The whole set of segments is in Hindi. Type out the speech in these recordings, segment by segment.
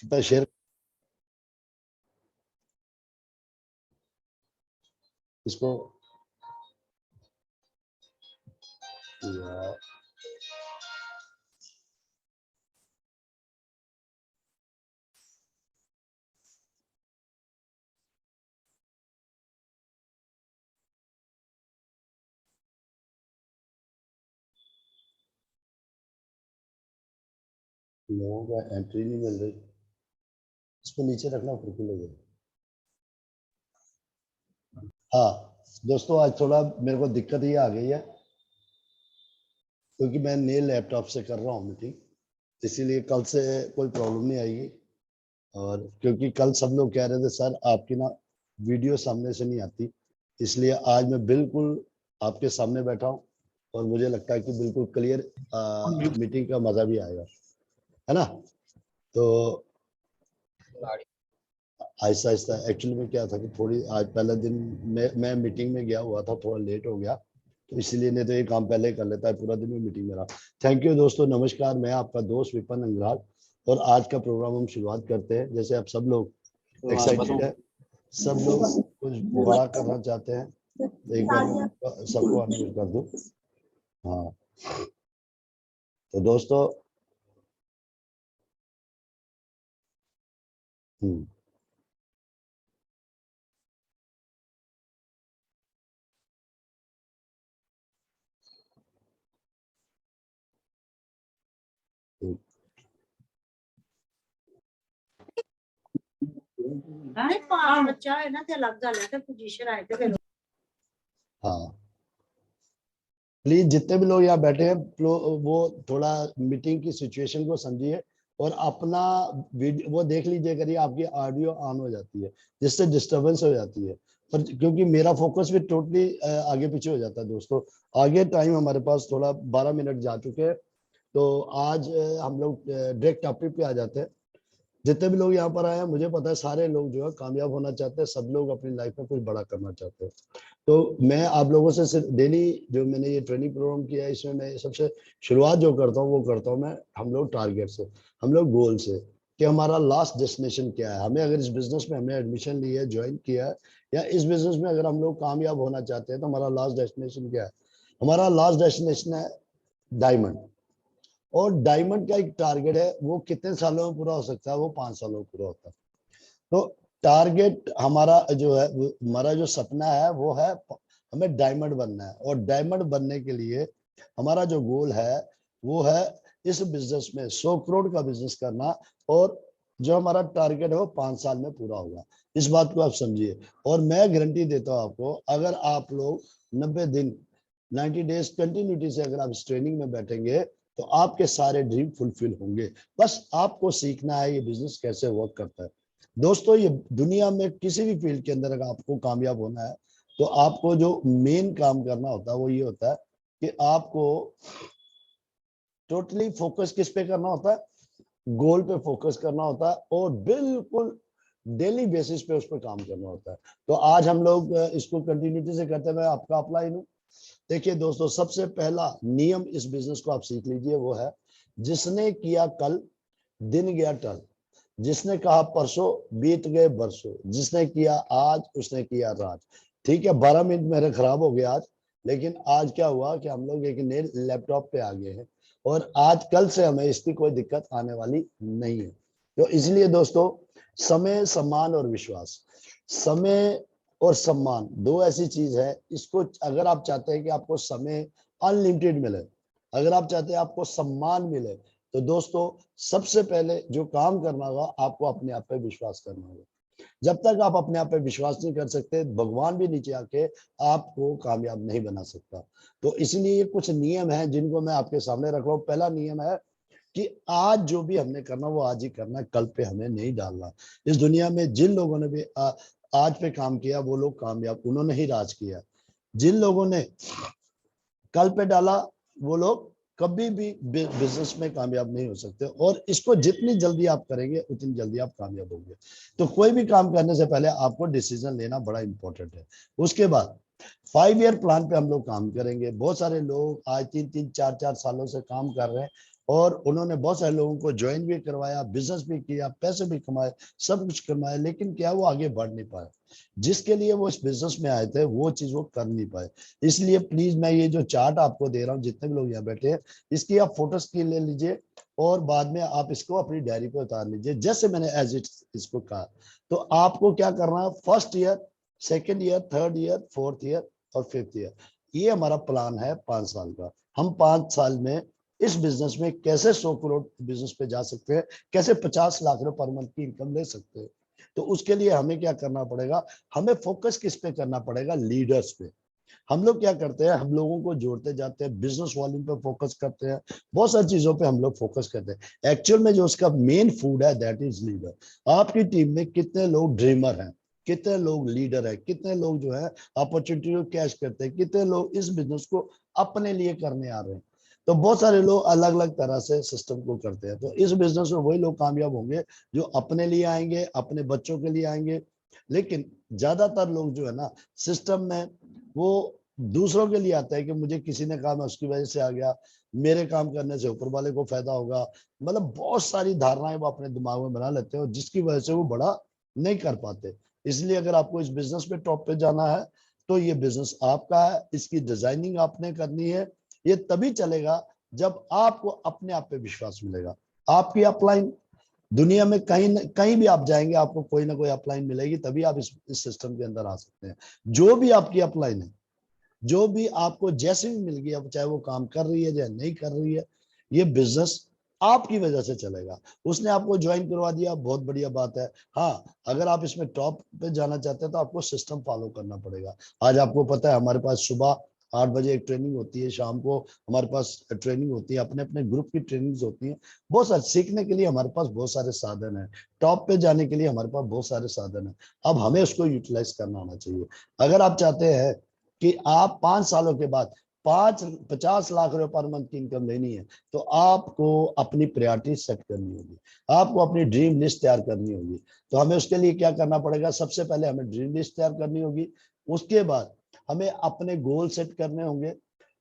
शेयर इसको या लोगों का एंट्री नहीं मिल रही, इसको नीचे रखना फिर खुलेगा। हाँ दोस्तों, आज थोड़ा मेरे को दिक्कत ये आ गई है क्योंकि मैं नए लैपटॉप से कर रहा हूँ मीटिंग, इसीलिए कल से कोई प्रॉब्लम नहीं आएगी। और क्योंकि कल सब लोग कह रहे थे सर आपकी ना वीडियो सामने से नहीं आती, इसलिए आज मैं बिल्कुल आपके सामने बैठा हूँ और मुझे लगता है कि बिल्कुल क्लियर मीटिंग का मजा भी आएगा, है ना। तो आहिस्ता आहिस्ता एक्चुअली में क्या था कि थोड़ी आज पहला दिन मैं मीटिंग में गया हुआ था, थोड़ा लेट हो गया, तो इसलिए नहीं तो ये काम पहले कर लेता है, पूरा दिन में मीटिंग में रहा। थैंक यू दोस्तों, नमस्कार, मैं आपका दोस्त विपिन अंग्राल और आज का प्रोग्राम हम शुरुआत करते हैं। जैसे आप सब लोग एक्साइटेड है, सब लोग कुछ बड़ा करना चाहते हैं, तो एक बार सबको अनम्यूट कर दूं। हाँ तो दोस्तों हाँ प्लीज जितने भी लोग यहाँ बैठे हैं वो थोड़ा मीटिंग की सिचुएशन को समझिए और अपना वीडियो वो देख लीजिए, करिए आपकी ऑडियो ऑन हो जाती है जिससे डिस्टरबेंस हो जाती है, पर क्योंकि मेरा फोकस भी टोटली आगे पीछे हो जाता है। दोस्तों आगे टाइम हमारे पास थोड़ा 12 मिनट जा चुके हैं, तो आज हम लोग डायरेक्ट टॉपिक पे आ जाते हैं। जितने भी लोग यहाँ पर आए हैं मुझे पता है सारे लोग जो है कामयाब होना चाहते हैं, सब लोग अपनी लाइफ में कुछ बड़ा करना चाहते हैं। तो मैं आप लोगों से सिर्फ डेली जो मैंने ये ट्रेनिंग प्रोग्राम किया है, इसमें मैं सबसे शुरुआत जो करता हूँ वो करता हूँ मैं हम लोग टारगेट से, हम लोग गोल से, कि हमारा लास्ट डेस्टिनेशन क्या है। हमें अगर इस बिजनेस में हमने एडमिशन लिया है, ज्वाइन किया है, या इस बिजनेस में अगर हम लोग कामयाब होना चाहते हैं तो हमारा लास्ट डेस्टिनेशन क्या है। हमारा लास्ट डेस्टिनेशन है डायमंड, और डायमंड का एक टारगेट है, वो कितने सालों में पूरा हो सकता है, वो 5 सालों में पूरा होता है। तो टारगेट हमारा जो है, हमारा जो सपना है वो है हमें डायमंड बनना है, और डायमंड बनने के लिए हमारा जो गोल है वो है इस बिजनेस में 100 करोड़ का बिजनेस करना, और जो हमारा टारगेट है वो 5 साल में पूरा होगा। इस बात को आप समझिए, और मैं गारंटी देता हूँ आपको, अगर आप लोग 90 दिन 90 डेज कंटिन्यूटी से अगर आप इस ट्रेनिंग में बैठेंगे तो आपके सारे ड्रीम फुलफिल होंगे। बस आपको सीखना है ये बिजनेस कैसे वर्क करता है। दोस्तों ये दुनिया में किसी भी फील्ड के अंदर अगर आपको कामयाब होना है तो आपको जो मेन काम करना होता है वो ये होता है कि आपको टोटली फोकस किस पे करना होता है, गोल पे फोकस करना होता है, और बिल्कुल डेली बेसिस पे उस पर काम करना होता है। तो आज हम लोग इसको कंटिन्यूटी से करते हुए आपका अपलाइन हूँ। देखिए दोस्तों, सबसे पहला नियम इस बिजनेस को आप सीख लीजिए, वो है जिसने किया कल दिन गया टल, जिसने कहा परसों बीत गए बरसों, जिसने किया आज उसने किया राज। ठीक है 12 मिनट मेरे खराब हो गए आज, लेकिन आज क्या हुआ कि हम लोग एक नए लैपटॉप पे आ गए हैं, और आज कल से हमें इसकी कोई दिक्कत आने वाली नहीं है। तो इसलिए दोस्तों, समय सम्मान और विश्वास, समय और सम्मान दो ऐसी चीज है, इसको अगर आप चाहते हैं कि आपको समय अनलिमिटेड मिले, अगर आप चाहते हैं आपको सम्मान मिले, तो दोस्तों सबसे पहले जो काम करना होगा आपको अपने आप पे विश्वास करना होगा। जब तक आप अपने आप पे विश्वास नहीं कर सकते, भगवान भी नीचे आके आपको कामयाब नहीं बना सकता। तो इसलिए कुछ नियम हैं जिनको मैं आपके सामने रख रहा हूँ। पहला नियम है कि आज जो भी हमने करना वो आज ही करना है, कल पे हमें नहीं डालना। इस दुनिया में जिन लोगों ने भी आज पे काम किया वो लोग कामयाब, उन्होंने ही राज किया। जिन लोगों ने कल पे डाला वो लोग कभी भी बिजनेस में कामयाब नहीं हो सकते, और इसको जितनी जल्दी आप करेंगे उतनी जल्दी आप कामयाब होंगे। तो कोई भी काम करने से पहले आपको डिसीजन लेना बड़ा इंपॉर्टेंट है। उसके बाद 5 ईयर प्लान पे हम लोग काम करेंगे। बहुत सारे लोग आज 3-3 4-4 सालों से काम कर रहे हैं और उन्होंने बहुत सारे लोगों को ज्वाइन भी करवाया, बिजनेस भी किया, पैसे भी कमाए, सब कुछ कमाए, लेकिन क्या वो आगे बढ़ नहीं पाए। जिसके लिए वो इस बिजनेस में आए थे वो चीज वो कर नहीं पाए। इसलिए प्लीज मैं ये जो चार्ट आपको दे रहा हूँ, जितने भी लोग यहाँ बैठे हैं, इसकी आप फोटोस की ले लीजिए और बाद में आप इसको अपनी डायरी पे उतार लीजिए, जैसे मैंने एज इट इसको कहा। तो आपको क्या करना है, first year, second year, third year, fourth year और फिफ्थ ईयर, ये हमारा प्लान है 5 साल का। हम 5 साल में इस बिजनेस में कैसे 100 करोड़ बिजनेस पे जा सकते हैं, कैसे 50 लाख रुपए पर मंथ की इनकम ले सकते हैं। तो उसके लिए हमें क्या करना पड़ेगा, हमें फोकस किस पे करना पड़ेगा, लीडर्स पे। हम लोग क्या करते हैं, हम लोगों को जोड़ते जाते हैं, बिजनेस वॉल्यूम पे फोकस करते हैं, बहुत सारी चीजों पे हम लोग फोकस करते हैं। एक्चुअल में जो उसका मेन फूड है दैट इज लीडर। आपकी टीम में कितने लोग ड्रीमर हैं, कितने लोग लीडर है, कितने लोग जो है अपॉर्चुनिटी को कैच करते हैं, कितने लोग इस बिजनेस को अपने लिए करने आ रहे हैं। तो बहुत सारे लोग अलग अलग तरह से सिस्टम को करते हैं। तो इस बिजनेस में वही लोग कामयाब होंगे जो अपने लिए आएंगे, अपने बच्चों के लिए आएंगे। लेकिन ज्यादातर लोग जो है ना सिस्टम में, वो दूसरों के लिए आता है कि मुझे किसी ने कहा मैं उसकी वजह से आ गया, मेरे काम करने से ऊपर वाले को फायदा होगा। मतलब बहुत सारी धारणाएं वो अपने दिमाग में बना लेते हैं और जिसकी वजह से वो बड़ा नहीं कर पाते। इसलिए अगर आपको इस बिजनेस पे टॉप पे जाना है तो ये बिजनेस आपका है, इसकी डिजाइनिंग आपने करनी है। ये तभी चलेगा जब आपको अपने आप पे विश्वास मिलेगा। आपकी अपलाइन दुनिया में कहीं भी आप जाएंगे, आपको कोई ना कोई अपलाइन मिलेगी, तभी आप इस सिस्टम के अंदर आ सकते हैं। जो भी आपकी अपलाइन है, जो भी आपको जैसे भी मिल गई, अब चाहे वो काम कर रही है या नहीं कर रही है, ये बिजनेस आपकी वजह से चलेगा। उसने आपको ज्वाइन करवा दिया, बहुत बढ़िया बात है। हाँ, अगर आप इसमें टॉप पे जाना चाहते हैं तो आपको सिस्टम फॉलो करना पड़ेगा। आज आपको पता है हमारे पास सुबह 8 बजे एक ट्रेनिंग होती है, शाम को हमारे पास ट्रेनिंग होती है, अपने अपने ग्रुप की ट्रेनिंग्स होती है। बहुत सारे सीखने के लिए हमारे पास बहुत सारे साधन है, टॉप पे जाने के लिए हमारे पास बहुत सारे साधन है। अब हमें उसको यूटिलाइज करना आना चाहिए। अगर आप चाहते हैं कि आप 5 सालों के बाद 50 लाख रुपए पर मंथ की इनकम लेनी है, तो आपको अपनी प्रायोरिटी सेट करनी होगी, आपको अपनी ड्रीम लिस्ट तैयार करनी होगी। तो हमें उसके लिए क्या करना पड़ेगा, सबसे पहले हमें ड्रीम लिस्ट तैयार करनी होगी। उसके बाद हमें अपने गोल सेट करने होंगे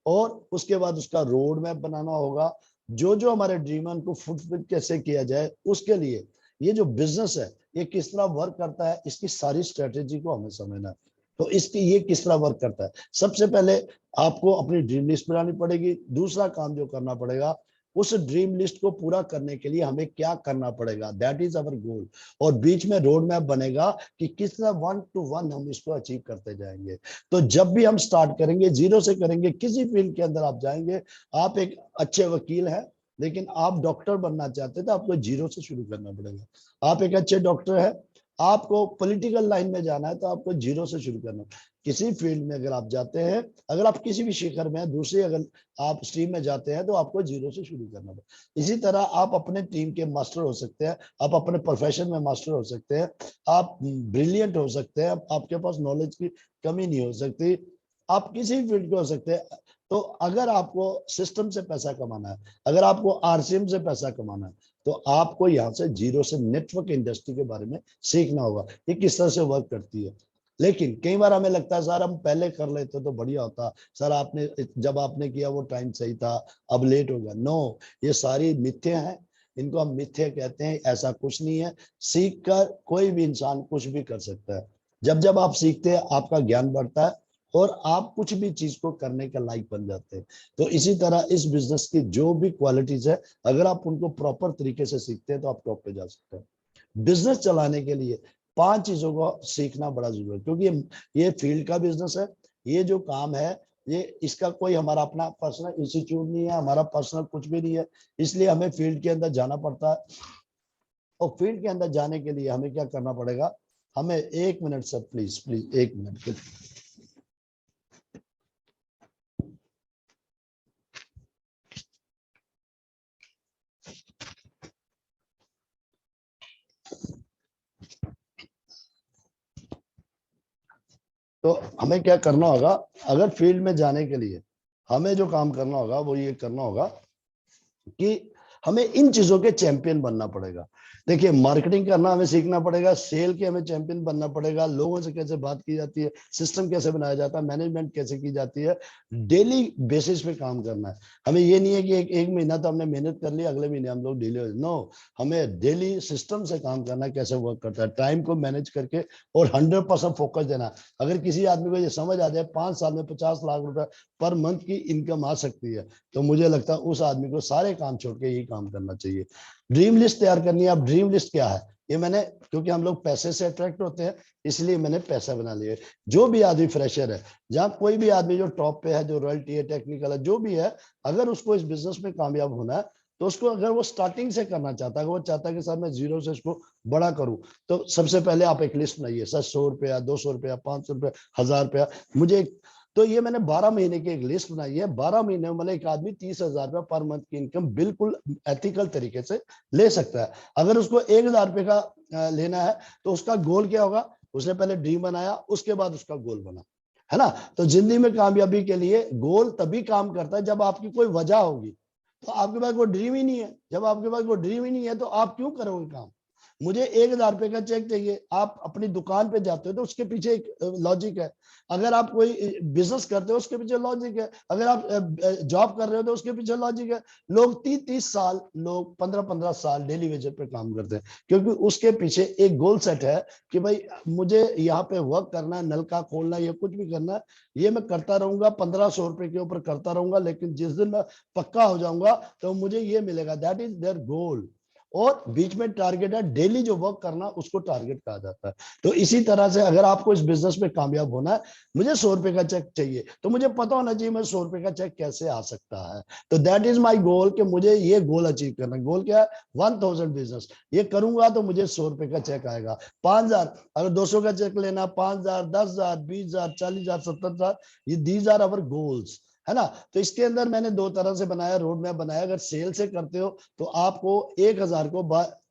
और उसके बाद उसका रोड मैप बनाना होगा। जो जो हमारे ड्रीम है उनको फुलफिल कैसे किया जाए, उसके लिए ये जो बिजनेस है ये किस तरह वर्क करता है, इसकी सारी स्ट्रेटेजी को हमें समझना है। तो इसकी ये किस तरह वर्क करता है, सबसे पहले आपको अपनी ड्रीम लिस्ट बनानी पड़ेगी। दूसरा काम जो करना पड़ेगा, उस ड्रीम लिस्ट को पूरा करने के लिए हमें क्या करना पड़ेगा, दैट इज अवर गोल। और बीच में रोड मैप बनेगा कि किस तरह 1 to 1 हम इसको अचीव करते जाएंगे। तो जब भी हम स्टार्ट करेंगे, जीरो से करेंगे, किसी फील्ड के अंदर आप जाएंगे, आप एक अच्छे वकील हैं लेकिन आप डॉक्टर बनना चाहते हैं तो आपको जीरो से शुरू करना पड़ेगा। आप एक अच्छे डॉक्टर है, आपको पॉलिटिकल लाइन में जाना है तो आपको जीरो से शुरू करना। किसी फील्ड में अगर आप जाते हैं, अगर आप किसी भी शिखर में दूसरी अगर आप स्ट्रीम में जाते हैं तो आपको जीरो से शुरू करना पड़ेगा। इसी तरह आप अपने टीम के मास्टर हो सकते हैं, आप अपने प्रोफेशन में मास्टर हो सकते हैं, आप ब्रिलियंट हो सकते हैं, आपके पास नॉलेज की कमी नहीं हो सकती, आप किसी फील्ड के हो सकते हैं। तो अगर आपको सिस्टम से पैसा कमाना है, अगर आपको आरसीएम से पैसा कमाना है, तो आपको यहाँ से जीरो से नेटवर्क इंडस्ट्री के बारे में सीखना होगा, ये किस तरह से वर्क करती है। लेकिन कई बार हमें लगता है सर हम पहले कर लेते तो बढ़िया होता, सर आपने जब आपने किया वो टाइम सही था, अब लेट हो गया। नो, ये सारी मिथ्या हैं, इनको हम मिथ्या कहते हैं। ऐसा कुछ नहीं है, सीख कर कोई भी इंसान कुछ भी कर सकता है। जब जब आप सीखते हैं आपका ज्ञान बढ़ता है और आप कुछ भी चीज को करने के लायक बन जाते हैं। तो इसी तरह इस बिजनेस की जो भी क्वालिटीज है, अगर आप उनको प्रॉपर तरीके से सीखते हैं तो आप टॉप पे जा सकते हैं। बिजनेस चलाने के लिए 5 चीजों को सीखना बड़ा जरूरी है, क्योंकि ये फील्ड का बिजनेस है। ये जो काम है, ये इसका कोई हमारा अपना पर्सनल इंस्टीट्यूट नहीं है, हमारा पर्सनल कुछ भी नहीं है। इसलिए हमें फील्ड के अंदर जाना पड़ता है। और फील्ड के अंदर जाने के लिए हमें क्या करना पड़ेगा, हमें 1 minute sir, please please 1 minute के। तो हमें क्या करना होगा, अगर फील्ड में जाने के लिए हमें जो काम करना होगा वो ये करना होगा कि हमें इन चीजों के चैंपियन बनना पड़ेगा। देखिए, मार्केटिंग करना हमें सीखना पड़ेगा, सेल के हमें चैंपियन बनना पड़ेगा, लोगों से कैसे बात की जाती है, सिस्टम कैसे बनाया जाता है, मैनेजमेंट कैसे की जाती है, डेली बेसिस पे काम करना है। हमें ये नहीं है कि एक महीना तो हमने मेहनत कर ली, अगले महीने हम लोग ढीले हो, नो, हमें डेली सिस्टम से काम करना है, कैसे वर्क करता है, टाइम को मैनेज करके और 100% फोकस देना। अगर किसी आदमी को ये समझ आ जाए 5 साल में 50 लाख रुपए पर मंथ की इनकम आ सकती है, तो मुझे लगता है उस आदमी को सारे काम छोड़ के यही काम करना चाहिए। ड्रीम लिस्ट तैयार करनी है। अब ड्रीम लिस्ट क्या है, ये मैंने, क्योंकि हम लोग पैसे से अट्रैक्ट होते हैं, इसलिए मैंने पैसा बना लिया। जो भी आदमी फ्रेशर है, जहां कोई भी आदमी जो टॉप पे है, जो रॉयल्टी है, टेक्निकल है, जो भी है, अगर उसको इस बिजनेस में कामयाब होना है, तो उसको, अगर वो स्टार्टिंग से करना चाहता है, वो चाहता है कि सर मैं जीरो से इसको बड़ा करूं, तो सबसे पहले आप एक लिस्ट बनाइए। सर 100 रुपया, 200 रुपया, 500 रुपया, 1000 रुपया, मुझे तो ये मैंने 12 महीने की एक लिस्ट बनाई है। 12 महीने में मतलब एक आदमी 30,000 रुपया पर मंथ की इनकम बिल्कुल एथिकल तरीके से ले सकता है। अगर उसको 1,000 रुपये का लेना है, तो उसका गोल क्या होगा, उसने पहले ड्रीम बनाया, उसके बाद उसका गोल बना, है ना। तो जिंदगी में कामयाबी के लिए गोल तभी काम करता है जब आपकी कोई वजह होगी। तो आपके पास कोई ड्रीम ही नहीं है, जब आपके पास कोई ड्रीम ही नहीं है, तो आप क्यों करोगे काम। मुझे 1,000 रुपये का चेक चाहिए, आप अपनी दुकान पे जाते हो तो उसके पीछे एक लॉजिक है। अगर आप कोई बिजनेस करते हो, उसके पीछे लॉजिक है। अगर आप जॉब कर रहे हो, तो उसके पीछे लॉजिक है। लोग 30-30 साल, लोग 15-15 साल डेली वेजेस पे काम करते हैं, क्योंकि उसके पीछे एक गोल सेट है कि भाई मुझे यहाँ पे वर्क करना है, नलका खोलना, ये कुछ भी करना है, ये मैं करता रहूंगा, 1,500 रुपए के ऊपर करता रहूंगा, लेकिन जिस दिन मैं पक्का हो जाऊंगा तो मुझे ये मिलेगा। दैट इज देयर गोल। और बीच में टारगेट है, डेली जो वर्क करना, उसको टारगेट कहा जाता है। तो इसी तरह से अगर आपको इस बिजनेस में कामयाब होना है, मुझे 100 रुपए का चेक चाहिए, तो मुझे पता होना चाहिए मैं 100 रुपए का चेक कैसे आ सकता है। तो दैट इज माई गोल, कि मुझे ये गोल अचीव करना है। गोल क्या है, 1000 बिजनेस, ये करूंगा तो मुझे 100 रुपए का चेक आएगा। 5,000, अगर 200 का चेक लेना, 5,000, 10,000, 20,000, 40,000, 70,000, ये दीज आर अवर गोल्स, है ना। तो इसके अंदर मैंने 2 तरह से बनाया, रोड मैप बनाया। अगर सेल से करते हो, तो आपको 1,000 को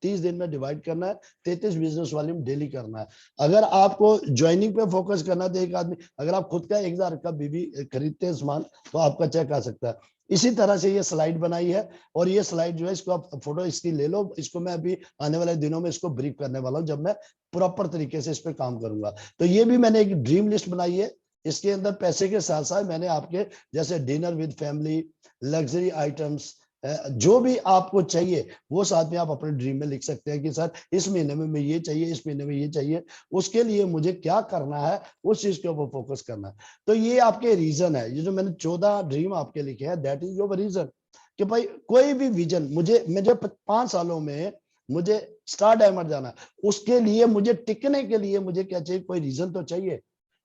30 दिन में डिवाइड करना है, 33 बिजनेस वॉल्यूम डेली करना है। अगर आपको ज्वाइनिंग पे फोकस करना है, तो एक आदमी, अगर आप खुद का 1,000 का बीबी खरीदते हैं सामान, तो आपका चेक आ सकता है। इसी तरह से ये स्लाइड बनाई है, और ये स्लाइड जो है, इसको आप फोटो इसकी ले लो, इसको मैं अभी आने वाले दिनों में इसको ब्रीफ करने वाला हूँ, जब मैं प्रॉपर तरीके से इस पे काम करूंगा। तो ये भी मैंने एक ड्रीम लिस्ट बनाई है। इसके अंदर पैसे के साथ साथ मैंने आपके, जैसे dinner with family, luxury items, जो भी आपको चाहिए, वो साथ में आप अपने ड्रीम में लिख सकते हैं कि सर इस महीने में मैं ये चाहिए, इस महीने में ये चाहिए, उसके लिए मुझे क्या करना है, उस चीज के ऊपर फोकस करना है। तो ये आपके रीजन है, ये जो मैंने 14 ड्रीम आपके लिखे हैं, दैट इज योर रीजन। कि भाई कोई भी विजन, मुझे 5 सालों में मुझे स्टार डायमंड जाना है, उसके लिए मुझे टिकने के लिए मुझे क्या चाहिए, कोई रीजन तो चाहिए।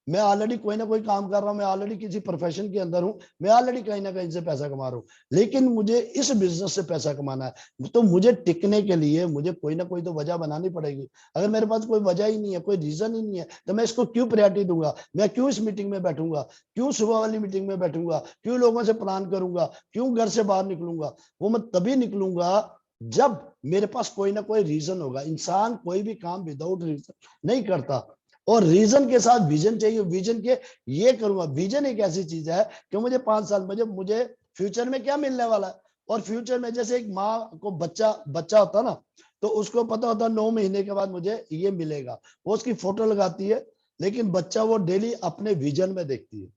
मैं ऑलरेडी कोई ना कोई काम कर रहा हूं, मैं ऑलरेडी किसी प्रोफेशन के अंदर हूं, मैं ऑलरेडी कहीं ना कहीं से पैसा कमा रहा हूं, लेकिन मुझे इस बिजनेस से पैसा कमाना है, तो मुझे टिकने के लिए मुझे कोई ना कोई तो वजह बनानी पड़ेगी। अगर मेरे पास कोई वजह ही नहीं है, कोई रीजन ही नहीं है, तो मैं इसको क्यों प्रायोरिटी दूंगा, मैं क्यों इस मीटिंग में बैठूंगा, क्यों सुबह वाली मीटिंग में बैठूंगा, क्यों लोगों से प्लान करूंगा, क्यों घर से बाहर निकलूंगा। वो मैं तभी निकलूंगा जब मेरे पास कोई ना कोई रीजन होगा। इंसान कोई भी काम विदाउट रीजन नहीं करता, और रीजन के साथ विजन चाहिए। विजन के ये करूंगा, विजन एक ऐसी चीज है कि मुझे 5 साल, मुझे फ्यूचर में क्या मिलने वाला है। और फ्यूचर में जैसे एक माँ को बच्चा बच्चा होता ना, तो उसको पता होता 9 महीने के बाद मुझे ये मिलेगा, वो उसकी फोटो लगाती है, लेकिन बच्चा वो डेली अपने विजन में देखती है।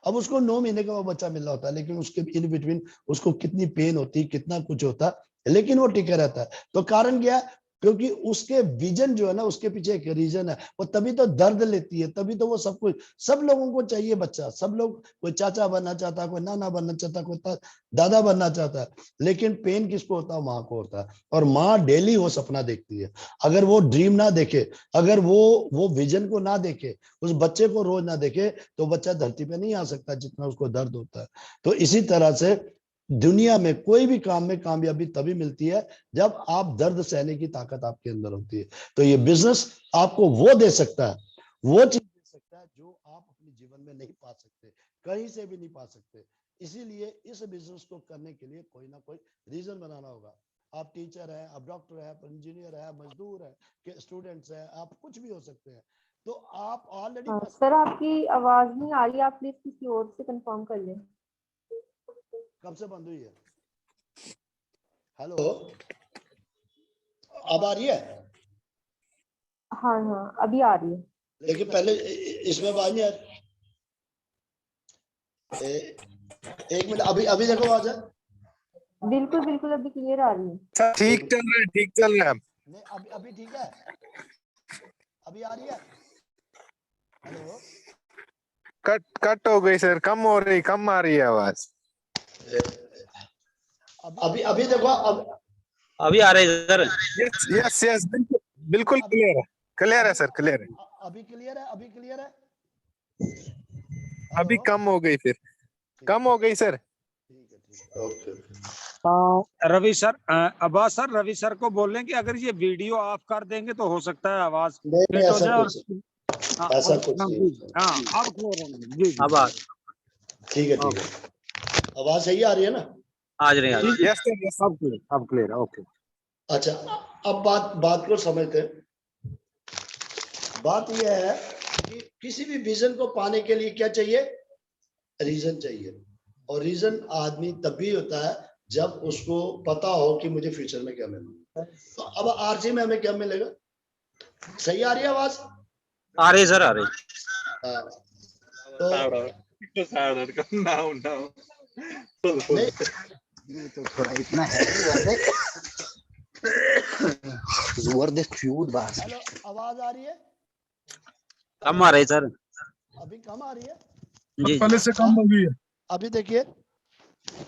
अब उसको 9 महीने का वो बच्चा मिल रहा होता है, लेकिन उसके इन बिटवीन उसको कितनी पेन होती है, कितना कुछ होता है, लेकिन वो टिके रहता है। तो कारण क्या है, क्योंकि उसके विजन जो है ना, उसके पीछे एक रीजन है। वो तभी तो दर्द लेती है, तभी तो वो सब कुछ, सब लोगों को चाहिए बच्चा, सब लोग, कोई चाचा बनना चाहता है, कोई नाना बनना चाहता है, कोई दादा बनना चाहता है, लेकिन पेन किसको होता है, माँ को होता है। और माँ डेली वो सपना देखती है। अगर वो ड्रीम ना देखे, अगर वो विजन को ना देखे, उस बच्चे को रोज ना देखे, तो बच्चा धरती पे नहीं आ सकता, जितना उसको दर्द होता है। तो इसी तरह से दुनिया में कोई भी काम में कामयाबी तभी मिलती है जब आप दर्द सहने की ताकत आपके अंदर होती है। तो ये बिजनेस आपको वो दे सकता है, वो चीज दे सकता है जो आप अपने जीवन में नहीं पा सकते, कहीं से भी नहीं पा सकते। इसीलिए इस बिजनेस को करने के लिए कोई ना कोई रीजन बनाना होगा। आप टीचर है, आप डॉक्टर है, आप इंजीनियर है, मजदूर है, स्टूडेंट्स है, आप कुछ भी हो सकते हैं। तो आप ऑलरेडी हाँ सर, आपकी आवाज नहीं आ रही, आप प्लीज किसी और से कंफर्म कर लें। कब से बंद हुई है? हेलो, अब आ रही है? हाँ हाँ, अभी आ रही है। लेकिन पहले इसमें आवाज नहीं आ रही। एक मिनट, अभी अभी देखो आवाज है। बिल्कुल बिल्कुल, अभी क्लियर आ रही है। सर ठीक चल रहा है, ठीक चल रहा है। नहीं, अभी अभी ठीक है, अभी आ रही है। हेलो, कट कट हो गई सर, कम हो रही, कम आ रही है आवाज। अभी अभी देखो, अब अभी आ रहे हैं सर। यस यस यस, बिल्कुल बिल्कुल क्लियर है, क्लियर है सर, क्लियर है। अभी क्लियर है, अभी क्लियर है। अभी हेलो, कम हो गई, फिर कम हो गई सर। ठीक है, ठीक है, okay okay. Ravi sir, Abbas sir, Ravi sir को बोल रहे हैं कि अगर ये वीडियो ऑफ कर देंगे तो हो सकता है आवाज नहीं नहीं, फिट हो ऐसा जाए। और कुछ हाँ, ऐसा कुछ हाँ, नहीं। जी, हाँ, अब clear है। जी जी, अब आ ठीक है, ठीक है, आवाज सही आ रही है ना? आज रही आज। Yes sir yes. अब क्लियर है, ओके। अच्छा, अब बात को समझते हैं। बात यह है कि किसी भी विजन को पाने के लिए क्या चाहिए? रीजन चाहिए। और रीजन आदमी तभी होता है जब उसको पता हो कि मुझे फ्यूचर में क्या मिलना है। तो अब आरसी में हमें क्या मिलेगा? सही आ रही है आवाज? आ रही है सर, आ रही है। हाँ, तो नहीं, ये तो थोड़ा इतना है हेलो, आवाज आ रही है? कम आ रही है सर। अभी कम आ रही है? जी पहले से कम हो गई है। अभी देखिए।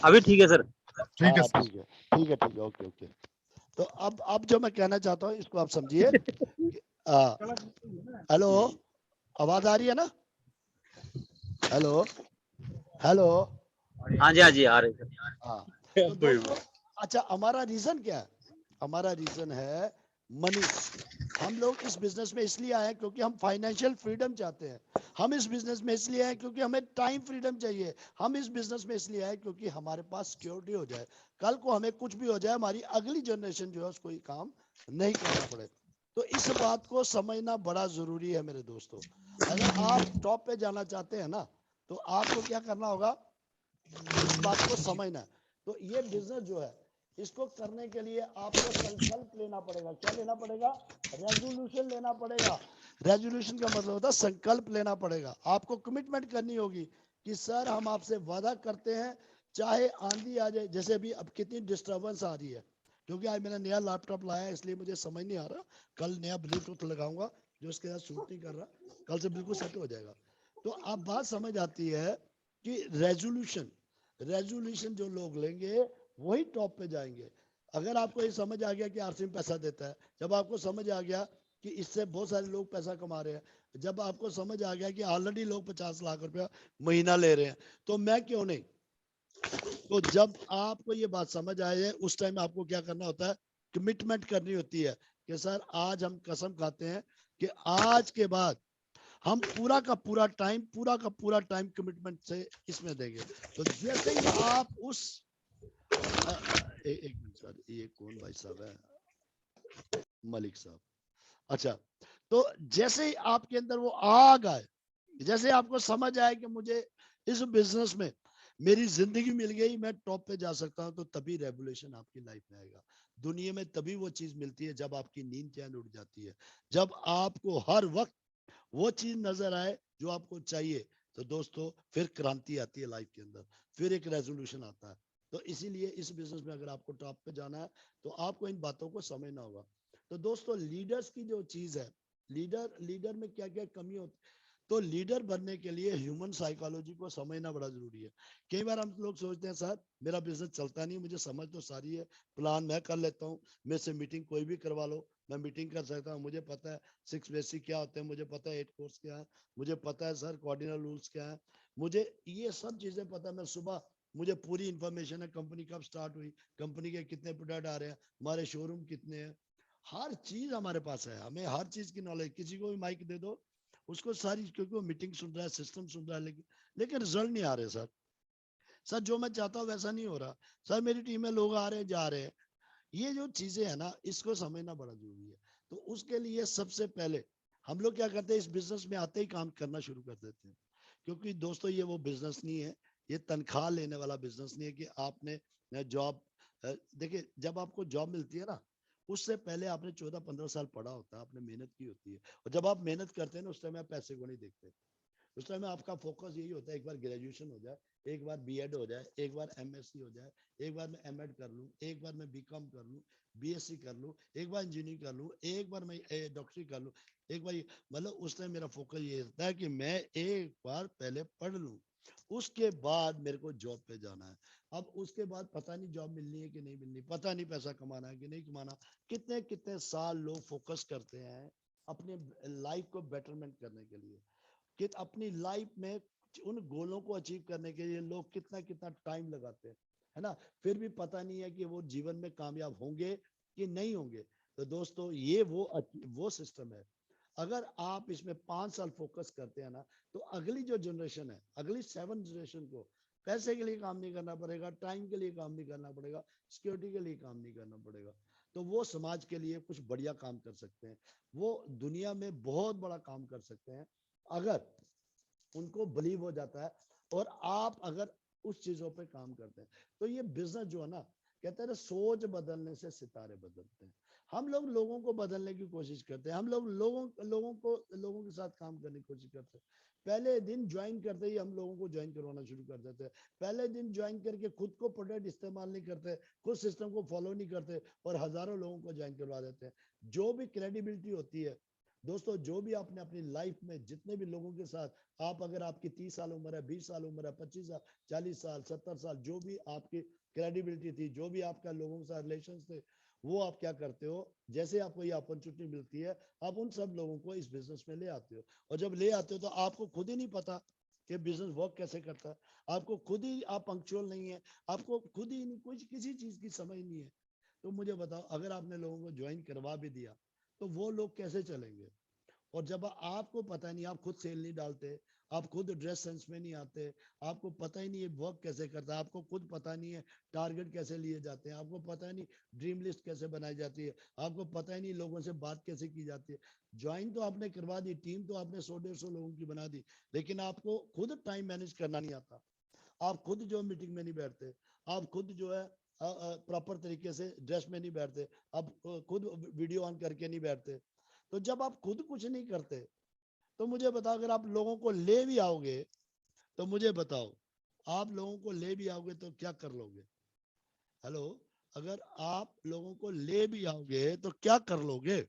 अभी ठीक है सर। ठीक है, ठीक है, ठीक है, ठीक है, ओके ओके। तो अब जो मैं कहना चाहता हूँ इसको आप समझिए। हेलो, आवाज आ रही है ना? हेलो, हेलो, हाँ जी, हाँ जी, आ रही है सर। हाँ। तो दोस्तों, अच्छा, हमारा रीजन क्या है? हमारा रीजन है मनी। हम लोग इस बिजनेस में इसलिए आए हैं क्योंकि हम फाइनेंशियल फ्रीडम चाहते हैं। हम इस बिजनेस में इसलिए आए क्योंकि हमें टाइम फ्रीडम चाहिए। हम इस बिजनेस में इसलिए आए क्योंकि हमारे पास सिक्योरिटी हो जाए। कल को हमें कुछ भी हो जाए, हमारी अगली जनरेशन जो है उसको ये काम नहीं करना पड़े। तो इस बात को समझना बड़ा जरूरी है मेरे दोस्तों। अगर आप टॉप पे जाना चाहते हैं ना, तो आपको क्या करना होगा? इस बात को समझना है। तो ये बिजनेस जो है, इसको करने के लिए आपको संकल्प लेना पड़ेगा। क्या लेना पड़ेगा? रेजोल्यूशन लेना पड़ेगा। रेजोल्यूशन का मतलब होता है संकल्प लेना पड़ेगा। आपको कमिटमेंट करनी होगी कि सर हम आपसे वादा करते हैं, चाहे आंधी आ जाए। जैसे अभी अब कितनी डिस्टर्बेंस आ रही है, क्योंकि आज मैंने नया लैपटॉप लाया है, इसलिए मुझे समझ नहीं आ रहा। कल नया ब्लूटूथ लगाऊंगा जो उसके साथ सूट नहीं कर रहा, कल से बिल्कुल सेट हो जाएगा। तो आप बात समझ आती है कि रेजोल्यूशन जो लोग लेंगे वही टॉप पे जाएंगे। अगर आपको ये समझ आ गया कि आरसी में पैसा देता है, जब आपको समझ आ गया कि इससे बहुत सारे लोग पैसा कमा रहे हैं, जब आपको समझ आ गया कि ऑलरेडी लोग 50 लाख रुपया महीना ले रहे हैं, तो मैं क्यों नहीं? तो जब आपको ये बात समझ आए, उस टाइम आपको क्या करना होता है? कमिटमेंट करनी होती है कि सर आज हम कसम खाते हैं कि आज के बाद हम पूरा का पूरा टाइम कमिटमेंट से इसमें देंगे। तो जैसे ही आप उस एक मिनट सर, ये कौन भाई साहब है? मलिक साहब। अच्छा, तो जैसे ही आपके अंदर वो आग आए, जैसे आपको समझ आए कि मुझे इस बिजनेस में मेरी जिंदगी मिल गई, मैं टॉप पे जा सकता हूं, तो तभी रेवोल्यूशन आपकी लाइफ में आएगा। दुनिया में तभी वो चीज मिलती है जब आपकी नींद चैन उड़ जाती है, जब आपको हर वक्त वो चीज नजर आए जो आपको चाहिए। तो दोस्तों, फिर क्रांति आती है लाइफ के अंदर, फिर एक रेजोल्यूशन आता है। तो इसीलिए इस बिजनेस में अगर आपको टॉप पे जाना है, तो आपको इन बातों को समझना होगा। तो दोस्तों, लीडर्स की जो चीज है, लीडर में क्या क्या कमी होती है, तो लीडर बनने के लिए ह्यूमन साइकोलॉजी को समझना बड़ा जरूरी है। कई बार हम लोग सोचते हैं सर मेरा बिजनेस चलता नहीं, मुझे समझ तो सारी है, प्लान मैं कर लेता हूँ, मेरे से मीटिंग कोई भी करवा लो, मैं मीटिंग कर सकता हूँ, मुझे पता है 6 बेसिक क्या होते हैं, मुझे पता है 8 कोर्स क्या है, मुझे पता है सर कोऑर्डिनल रूल्स क्या है, मुझे ये सब चीजें पता है। मैं सुबह, मुझे पूरी इंफॉर्मेशन है, कंपनी कब स्टार्ट हुई, कंपनी के कितने प्रोडक्ट आ रहे हैं, हमारे शोरूम कितने हैं, हर चीज हमारे पास है। हमें हर चीज की नॉलेज, किसी को भी माइक दे दो उसको सारी, क्योंकि वो मीटिंग सुन रहा है, सिस्टम सुन रहा है, लेकिन रिजल्ट नहीं आ रहे सर जो मैं चाहता हूँ वैसा नहीं हो रहा सर, मेरी टीम में लोग आ रहे हैं जा रहे हैं। ये जो चीजें है ना, इसको समझना बड़ा जरूरी है। तो उसके लिए सबसे पहले हम लोग क्या करते हैं, इस बिजनेस में आते ही काम करना शुरू कर देते हैं। क्योंकि दोस्तों, ये वो बिजनेस नहीं है, ये तनख्वाह लेने वाला बिजनेस नहीं है कि आपने जॉब देखिए जब आपको जॉब मिलती है ना, उससे पहले आपने 14-15 साल पढ़ा होता है, आपने मेहनत की होती है, और जब आप मेहनत करते हैं ना, उस टाइम आप पैसे को नहीं देखते। उस टाइम में आपका फोकस यही होता है, एक बार ग्रेजुएशन हो जाए, एक बार बीएड हो जाए, एक बार एमएससी हो जाए, एक बार मैं एमएड कर लूं, एक बार मैं बीकॉम कर लूं, बीएससी कर लूं, एक बार इंजीनियरिंग कर लूं, एक बार मैं डॉक्टरी कर लूं, एक बार मतलब उस टाइम मेरा फोकस ये होता है कि मैं एक बार पहले पढ़ लूं, उसके बाद मेरे को जॉब पे जाना है। अब उसके बाद पता नहीं जॉब मिलनी है कि नहीं मिलनी, पता नहीं पैसा कमाना है कि नहीं कमाना। कितने कितने साल लोग फोकस करते हैं अपने लाइफ को बेटरमेंट करने के लिए, कि अपनी लाइफ में उन गोलों को अचीव करने के लिए लोग कितना कितना टाइम लगाते हैं, है ना, फिर भी पता नहीं है कि वो जीवन में कामयाब होंगे कि नहीं होंगे। तो दोस्तों ये वो सिस्टम है। अगर आप इसमें 5 साल फोकस करते हैं ना, तो अगली जो जनरेशन है, अगली 7 जनरेशन को पैसे के लिए काम नहीं करना पड़ेगा, टाइम के लिए काम नहीं करना पड़ेगा, सिक्योरिटी के लिए काम नहीं करना पड़ेगा। तो वो समाज के लिए कुछ बढ़िया काम कर सकते हैं, वो दुनिया में बहुत बड़ा काम कर सकते हैं, अगर उनको बिलीव हो जाता है और आप अगर उस चीजों पे काम करते हैं। तो ये बिजनेस जो है ना, कहते हैं ना, सोच बदलने से सितारे बदलते हैं। हम लोग लोगों को बदलने की कोशिश करते हैं, हम लोग लोगों के साथ काम करने की कोशिश करते हैं। पहले दिन ज्वाइन करते ही हम लोगों को ज्वाइन करवाना शुरू कर देते हैं। पहले दिन ज्वाइन करके खुद को प्रोडक्ट इस्तेमाल नहीं करते, खुद सिस्टम को फॉलो नहीं करते, और हजारों लोगों को ज्वाइन करवा देते हैं। जो भी क्रेडिबिलिटी होती है दोस्तों, जो भी आपने अपनी लाइफ में जितने भी लोगों के साथ, आप अगर आपकी 30 साल उम्र है, 20 साल उम्र है, 25 साल, 40 साल, 70 साल, जो भी आपकी क्रेडिबिलिटी थी, जो भी आपका लोगों के साथ रिलेशन थे, वो आप क्या करते हो, जैसे आपको ये अपॉर्चुनिटी मिलती है, आप उन सब लोगों को इस बिजनेस में ले आते हो। और जब ले आते हो तो आपको खुद ही नहीं पता कि बिजनेस वर्क कैसे करता है, आपको खुद ही, आप पंक्चुअल नहीं है, आपको खुद ही नहीं, कुछ किसी चीज की समझ नहीं है। तो मुझे बताओ, अगर आपने लोगों को ज्वाइन करवा भी दिया तो वो लोग कैसे चलेंगे? और जब आपको पता नहीं, आप खुद सेल नहीं डालते, आप खुद ड्रेस सेंस में नहीं आते, आपको पता ही नहीं है वर्क कैसे करता है, आपको खुद पता नहीं है टारगेट कैसे लिए जाते हैं, आपको पता नहीं ड्रीम लिस्ट कैसे बनाई जाती है, आपको पता ही नहीं लोगों से बात कैसे की जाती है। ज्वाइन तो आपने करवा दी, टीम तो आपने 100-150 लोगों की बना दी, लेकिन आपको खुद टाइम मैनेज करना नहीं आता, आप खुद जो मीटिंग में नहीं बैठते, आप खुद जो है प्रॉपर तरीके से ड्रेस में नहीं बैठते, आप खुद वीडियो ऑन करके नहीं बैठते। तो जब आप खुद कुछ नहीं करते, तो मुझे बताओ, अगर आप लोगों को ले भी आओगे, तो मुझे बताओ, आप लोगों को ले भी आओगे तो क्या कर लोगे? हेलो, अगर आप लोगों को ले भी आओगे तो क्या कर लोगे?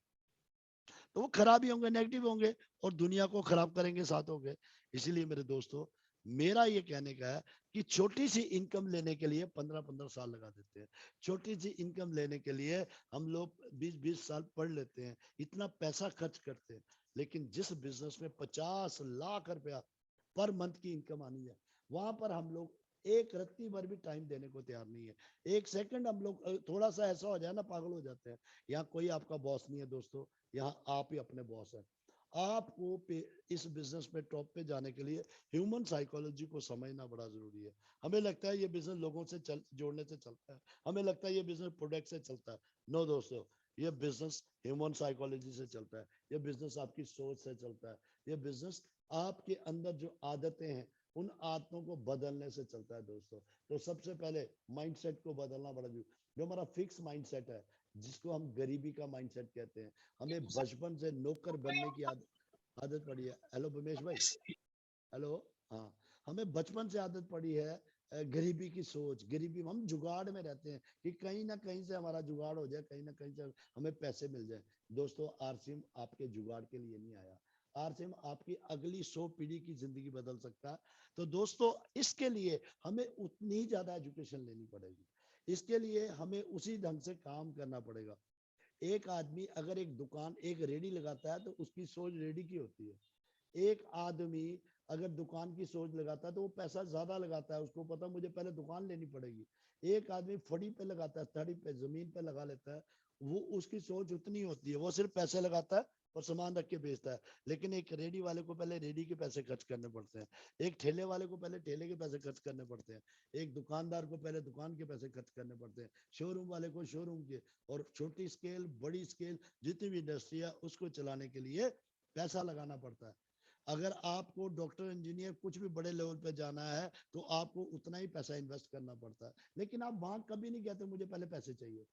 तो वो खराब ही होंगे, नेगेटिव होंगे, और दुनिया को खराब करेंगे साथ होंगे। इसीलिए मेरे दोस्तों, मेरा ये कहने का है कि छोटी सी इनकम लेने के लिए 15-15 साल लगा देते हैं, छोटी सी इनकम लेने के लिए हम लोग 20-20 साल पढ़ लेते हैं, इतना पैसा खर्च करते हैं। लेकिन जिस बिजनेस में 50 लाख रुपया पर मंथ की इनकम आनी है, वहां पर हम लोग एक रत्ती भर भी टाइम देने को तैयार नहीं है। एक सेकंड हम लोग थोड़ा सा ऐसा हो जाए ना, पागल हो जाते हैं। यहाँ कोई आपका बॉस नहीं है दोस्तों, यहाँ आप ही अपने बॉस हैं। आपको इस बिजनेस में टॉप पे जाने के लिए ह्यूमन साइकोलॉजी को समझना बड़ा जरूरी है। हमें लगता है ये बिजनेस लोगों से जोड़ने से चलता है, हमें लगता है ये बिजनेस प्रोडक्ट से चलता है। नो दोस्तों, ये बिजनेस ह्यूमन साइकोलॉजी से चलता है, ये बिजनेस आपकी सोच से चलता है, ये बिजनेस आपके अंदर जो आदतें हैं उन आदतों को बदलने से चलता है दोस्तों। तो सबसे पहले माइंडसेट को बदलना बड़ा जरूरी। जो हमारा फिक्स माइंडसेट है, जिसको हम गरीबी का माइंडसेट कहते हैं, हमें बचपन से नौकर बनने की आदत पड़ी है। हेलो उमेश भाई, हेलो, हाँ, हमें बचपन से आदत पड़ी है गरीबी की सोच, गरीबी, हम जुगाड़ में रहते हैं कि कहीं ना कहीं से हमारा जुगाड़ हो जाए, कहीं ना कहीं से हमें पैसे मिल जाए। दोस्तों, आरसीएम आपके जुगाड़ के लिए नहीं आया, आरसीएम आपकी अगली 100 पीढ़ी की जिंदगी बदल सकता है। तो दोस्तों, इसके लिए हमें उतनी ही ज्यादा एजुकेशन लेनी पड़ेगी, इसके लिए हमें उसी ढंग से काम करना पड़ेगा। एक आदमी अगर एक दुकान, एक रेडी लगाता है तो उसकी सोच रेडी की होती है। एक आदमी अगर दुकान की सोच लगाता है तो वो पैसा ज्यादा लगाता है, उसको पता मुझे पहले दुकान लेनी पड़ेगी। एक आदमी फड़ी पे लगाता है, तड़ी पे, जमीन पे लगा लेता है, वो उसकी सोच उतनी होती है, वो सिर्फ पैसे लगाता है और सामान रख के बेचता है। लेकिन एक रेडी वाले को पहले रेडी के पैसे खर्च करने पड़ते हैं, एक ठेले वाले को पहले ठेले के पैसे खर्च करने पड़ते हैं, एक दुकानदार को पहले दुकान के पैसे खर्च करने पड़ते हैं, शोरूम वाले को शोरूम के, और छोटी स्केल, बड़ी स्केल, जितनी भी इंडस्ट्री है उसको चलाने के लिए पैसा लगाना पड़ता है। अगर आपको डॉक्टर इंजीनियर कुछ भी बड़े लेवल पे जाना है तो आपको उतना ही पैसा इन्वेस्ट करना पड़ता है, लेकिन आप वहां कभी नहीं कहते मुझे पहले पैसे चाहिए।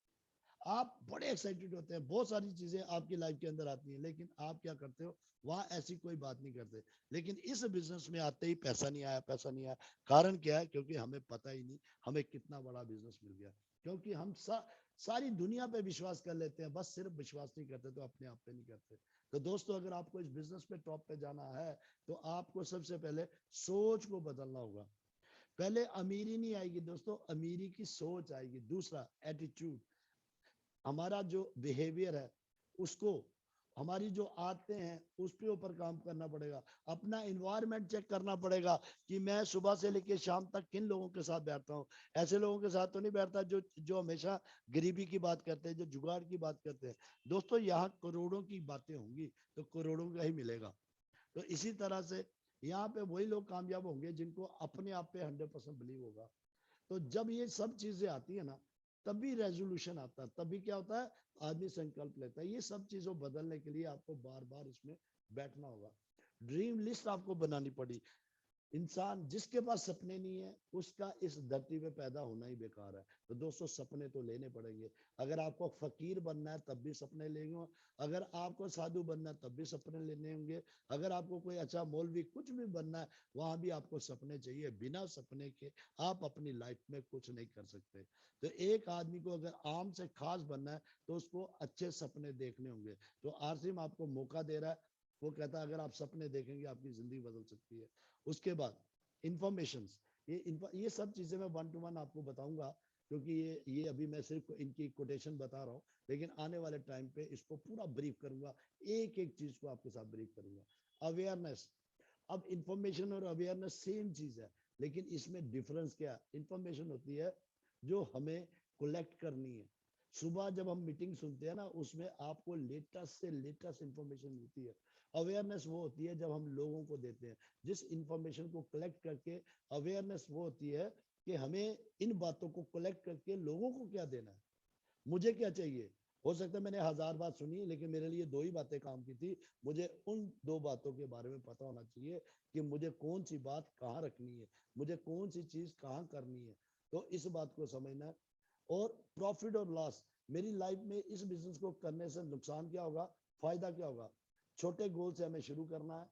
आप बड़े एक्साइटेड होते हैं, बहुत सारी चीजें आपकी लाइफ के अंदर आती हैं, लेकिन आप क्या करते हो, वहां ऐसी कोई बात नहीं करते। लेकिन इस बिजनेस में आते ही पैसा नहीं आया, पैसा नहीं आया। कारण क्या है? क्योंकि हमें पता ही नहीं हमें कितना बड़ा बिजनेस मिल गया। क्योंकि हम सारी दुनिया पे विश्वास कर लेते हैं, बस सिर्फ विश्वास नहीं करते तो अपने आप पे नहीं करते। तो दोस्तों, अगर आपको इस बिजनेस पे टॉप पे जाना है तो आपको सबसे पहले सोच को बदलना होगा। पहले अमीरी नहीं आएगी दोस्तों, अमीरी की सोच आएगी। दूसरा, एटीट्यूड, हमारा जो बिहेवियर है उसको, हमारी जो आदतें हैं उसके ऊपर काम करना पड़ेगा। अपना इन्वायरमेंट चेक करना पड़ेगा कि मैं सुबह से लेकर शाम तक किन लोगों के साथ बैठता हूँ। ऐसे लोगों के साथ तो नहीं बैठता जो हमेशा गरीबी की बात करते हैं, जो जुगाड़ की बात करते हैं। दोस्तों, यहाँ करोड़ों की बातें होंगी तो करोड़ों का ही मिलेगा। तो इसी तरह से यहाँ पे वही लोग कामयाब होंगे जिनको अपने आप पे 100% बिलीव होगा। तो जब ये सब चीजें आती है ना, तभी रेजोल्यूशन आता है, तभी क्या होता है, आदमी संकल्प लेता है। ये सब चीजों बदलने के लिए आपको बार बार इसमें बैठना होगा। ड्रीम लिस्ट आपको बनानी पड़ी। इंसान जिसके पास सपने नहीं है उसका इस धरती पे पैदा होना ही बेकार है। तो दोस्तों, सपने तो लेने पड़ेंगे। अगर आपको फकीर बनना है तब भी सपने लेंगे, अगर आपको साधु बनना है तब भी सपने लेने होंगे, अगर आपको कोई अच्छा मौलवी कुछ भी बनना है वहां भी आपको सपने चाहिए। बिना सपने के आप अपनी लाइफ में कुछ नहीं कर सकते। तो एक आदमी को अगर आम से खास बनना है तो उसको अच्छे सपने देखने होंगे। तो आरसीएम आपको मौका दे रहा है, वो कहता है अगर आप सपने देखेंगे आपकी जिंदगी बदल सकती है। उसके बाद इंफॉर्मेशन, ये सब चीजें मैं 1 to 1 आपको बताऊंगा, क्योंकि ये अभी मैं सिर्फ इनकी कोटेशन बता रहा हूँ, लेकिन आने वाले टाइम पे इसको पूरा ब्रीफ करूंगा, एक एक चीज को आपके साथ ब्रीफ करूंगा। अवेयरनेस, अब इंफॉर्मेशन और अवेयरनेस सेम चीज है, लेकिन इसमें डिफरेंस क्या है? इंफॉर्मेशन होती है जो हमें कलेक्ट करनी है। सुबह जब हम मीटिंग सुनते हैं ना, उसमें आपको लेटेस्ट से लेटेस्ट इंफॉर्मेशन मिलती है। अवेयरनेस वो होती है जब हम लोगों को देते हैं, जिस इंफॉर्मेशन को कलेक्ट करके। अवेयरनेस वो होती है कि हमें इन बातों को कलेक्ट करके लोगों को क्या देना है, मुझे क्या चाहिए। हो सकता है मैंने 1000 बात सुनी, लेकिन मेरे लिए 2 ही बातें काम की थी। मुझे उन 2 बातों के बारे में पता होना चाहिए कि मुझे कौन सी बात कहाँ रखनी है, मुझे कौन सी चीज कहाँ करनी है। तो इस बात को समझना है। और प्रॉफिट और लॉस, मेरी लाइफ में इस बिजनेस को करने से नुकसान क्या होगा, फायदा क्या होगा। छोटे गोल से हमें शुरू करना है।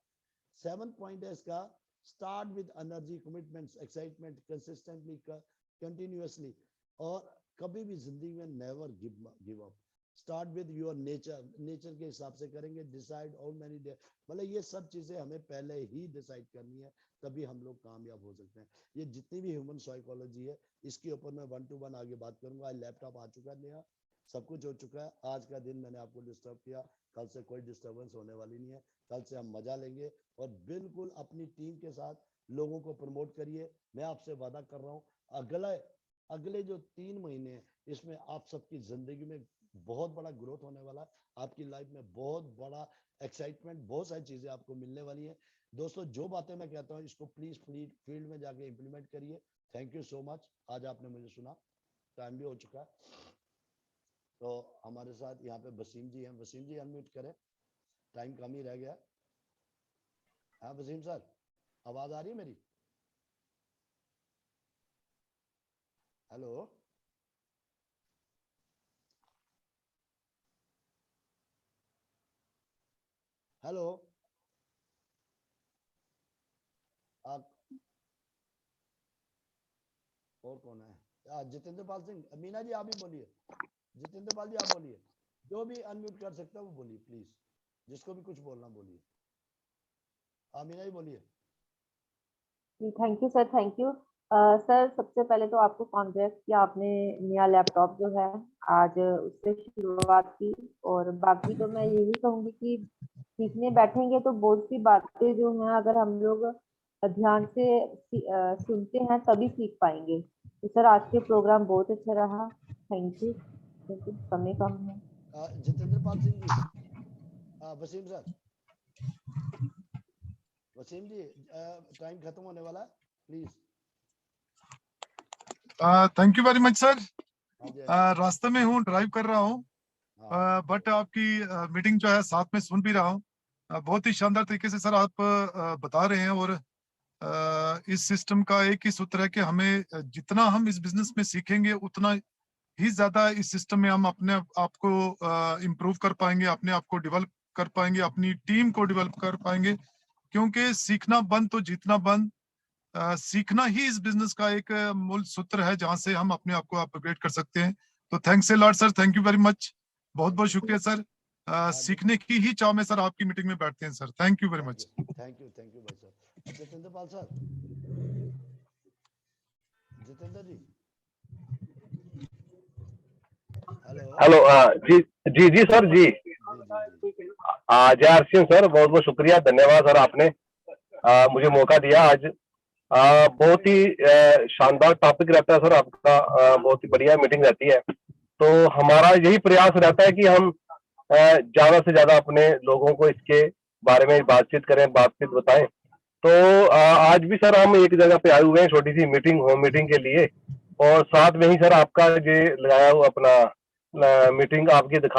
7 पॉइंट है इसका, start with energy, commitments, excitement, consistently, continuously, और कभी भी जिंदगी में never give up. Start with your nature, nature के हिसाब से करेंगे। डिसाइड हाउ मेनी डे, मतलब ये सब चीजें हमें पहले ही डिसाइड करनी है, तभी हम लोग कामयाब हो सकते हैं। ये जितनी भी ह्यूमन साइकोलॉजी है, इसके ऊपर मैं 1 to 1 आगे बात करूंगा। आज लैपटॉप आ चुका है नया, सब कुछ हो चुका है। आज का दिन मैंने आपको डिस्टर्ब किया, कल से कोई डिस्टर्बेंस होने वाली नहीं है। कल से हम मजा लेंगे और बिल्कुल अपनी टीम के साथ लोगों को प्रमोट करिए। मैं आपसे वादा कर रहा हूँ, अगले जो 3 महीने हैं इसमें आप सबकी जिंदगी में बहुत बड़ा ग्रोथ होने वाला है। आपकी लाइफ में बहुत बड़ा एक्साइटमेंट, बहुत सारी चीजें आपको मिलने वाली है। दोस्तों, जो बातें मैं कहता हूँ इसको प्लीज फील्ड में जाके इंप्लीमेंट करिए। थैंक यू सो मच, आज आपने मुझे सुना। टाइम भी हो चुका है। तो हमारे साथ यहाँ पे वसीम जी हैं। वसीम जी अनम्यूट करें, टाइम कम ही रह गया। हाँ वसीम सर, आवाज आ रही है मेरी? हेलो, हेलो, आप और कौन है? जितेंद्र पाल सिंह, मीना जी आप ही बोलिए। जितेंद्र पाल जी आप बोलिए, जो भी अनम्यूट कर सकता है वो बोलिए प्लीज, जिसको भी कुछ बोलना बोलिए। मीना जी बोलिए। Thank you sir, thank you. Sir, सबसे पहले तो आपको कॉन्ग्रेस कि आपने नया लैपटॉप जो है आज उससे शुरुआत की। और बाकी तो मैं यही कहूंगी कि सीखने बैठेंगे तो बहुत सी बातें जो हैं अगर हम लोग ध्यान से सुनते हैं तभी सीख पाएंगे। तो सर, आज के प्रोग्राम बहुत अच्छा रहा। थैंक यू, क्योंकि समय कम है। जितेंद्र पाल सिंह जी, वसीम सर, वसीम जी टाइम खत्म होने वाला है, please. Thank you very much sir. हाँ जी, रास्ते में हूँ, ड्राइव कर रहा हूँ, हाँ, बट आपकी मीटिंग जो है साथ में सुन भी रहा हूँ। बहुत ही शानदार तरीके से सर आप बता रहे हैं। और इस सिस्टम का एक ही सूत्र है कि हमें जितना हम इस बिजनेस में सीखेंगे उतना ही ज्यादा इस सिस्टम में हम अपने आप को इम्प्रूव कर पाएंगे, अपने आप को डेवलप कर पाएंगे, अपनी टीम को डेवलप कर पाएंगे। क्योंकि सीखना बंद तो जीतना बंद, सीखना ही इस बिजनेस का एक मूल सूत्र है जहां से हम अपने आप को अपग्रेड कर सकते हैं। तो thanks a lot sir, thank you very much, बहुत बहुत शुक्रिया सर। सीखने की ही चाव में सर आपकी मीटिंग में बैठते हैं sir. Thank you very much. Thank you भाई साहब। जितेंद्र पाल सर, जितेंद्र जी, हेलो हेलो जी जी जी सर जी। जय आरसीएम सर, बहुत बहुत शुक्रिया, धन्यवाद सर, आपने मुझे मौका दिया आज। बहुत ही शानदार टॉपिक रहता है सर आपका, बहुत ही बढ़िया मीटिंग रहती है। तो हमारा यही प्रयास रहता है कि हम ज्यादा से ज्यादा अपने लोगों को इसके बारे में बातचीत करें, बातचीत बताएं। तो आज भी सर हम एक जगह पे आए हुए हैं, छोटी सी मीटिंग, होम मीटिंग के लिए। और साथ में ही सर आपका ये लगाया हुआ अपना मीटिंग आपकी दिखा